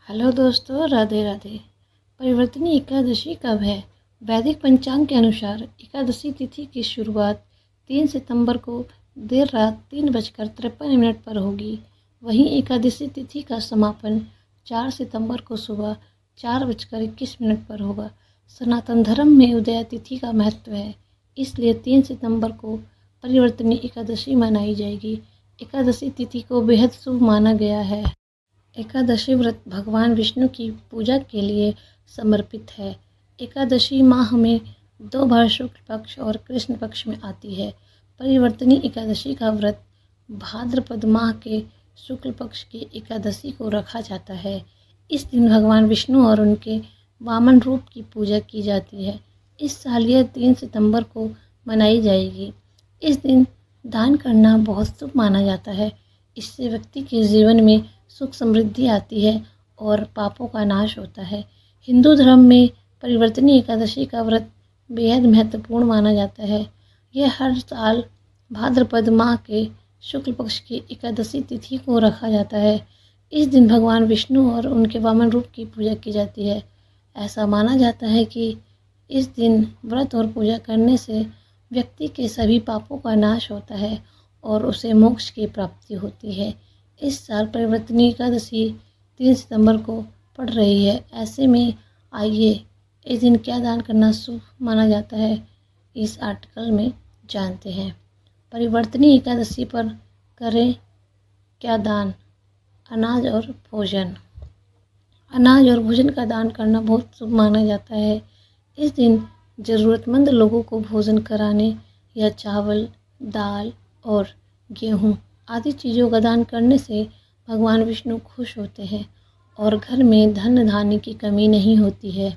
Hello दोस्तों, राधे राधे। परिवर्तनी एकादशी कब है? वैदिक पंचांग के अनुसार एकादशी तिथि की शुरुआत 3 सितंबर को देर रात 3:53 पर होगी। वहीं एकादशी तिथि का समापन 4 सितंबर को सुबह 4:21 पर होगा। सनातन धर्म में उदया तिथि का महत्व है, इसलिए 3 सितंबर को परिवर्तनी एकादशी मनाई जाएगी। एकादशी तिथि को बेहद शुभ माना गया है। एकादशी व्रत भगवान विष्णु की पूजा के लिए समर्पित है। एकादशी माह में 2 बार शुक्ल पक्ष और कृष्ण पक्ष में आती है। परिवर्तनी एकादशी का व्रत भाद्रपद माह के शुक्ल पक्ष की एकादशी को रखा जाता है। इस दिन भगवान विष्णु और उनके वामन रूप की पूजा की जाती है। इस साल यह 3 सितंबर को मनाई जाएगी। इस दिन दान करना बहुत शुभ माना जाता है। इससे व्यक्ति के जीवन में सुख समृद्धि आती है और पापों का नाश होता है। हिंदू धर्म में परिवर्तनी एकादशी का व्रत बेहद महत्वपूर्ण माना जाता है। यह हर साल भाद्रपद माह के शुक्ल पक्ष की एकादशी तिथि को रखा जाता है। इस दिन भगवान विष्णु और उनके वामन रूप की पूजा की जाती है। ऐसा माना जाता है कि इस दिन व्रत और पूजा करने से व्यक्ति के सभी पापों का नाश होता है और उसे मोक्ष की प्राप्ति होती है। इस साल परिवर्तनी एकादशी 3 सितंबर को पड़ रही है। ऐसे में आइए इस दिन क्या दान करना शुभ माना जाता है, इस आर्टिकल में जानते हैं। परिवर्तनी एकादशी पर करें क्या दान? अनाज और भोजन। अनाज और भोजन का दान करना बहुत शुभ माना जाता है। इस दिन ज़रूरतमंद लोगों को भोजन कराने या चावल, दाल और गेहूँ आदि चीज़ों का दान करने से भगवान विष्णु खुश होते हैं और घर में धन धान्य की कमी नहीं होती है।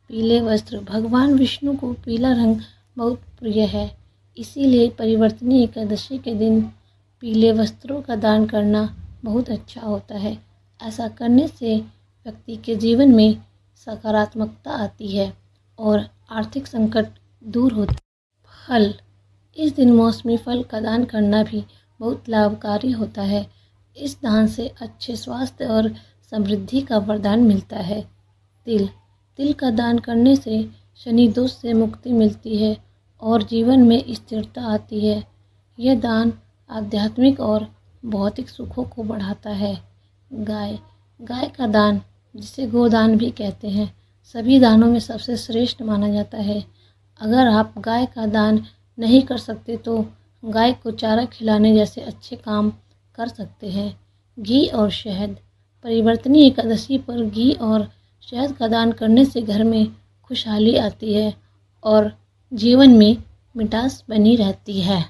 पीले वस्त्र। भगवान विष्णु को पीला रंग बहुत प्रिय है, इसीलिए परिवर्तनी एकादशी के दिन पीले वस्त्रों का दान करना बहुत अच्छा होता है। ऐसा करने से व्यक्ति के जीवन में सकारात्मकता आती है और आर्थिक संकट दूर होता है। फल। इस दिन मौसमी फल का दान करना भी बहुत लाभकारी होता है। इस दान से अच्छे स्वास्थ्य और समृद्धि का वरदान मिलता है। तिल। तिल का दान करने से शनि दोष से मुक्ति मिलती है और जीवन में स्थिरता आती है। यह दान आध्यात्मिक और भौतिक सुखों को बढ़ाता है। गाय। गाय का दान, जिसे गोदान भी कहते हैं, सभी दानों में सबसे श्रेष्ठ माना जाता है। अगर आप गाय का दान नहीं कर सकते तो गाय को चारा खिलाने जैसे अच्छे काम कर सकते हैं। घी और शहद। परिवर्तनी एकादशी पर घी और शहद का दान करने से घर में खुशहाली आती है और जीवन में मिठास बनी रहती है।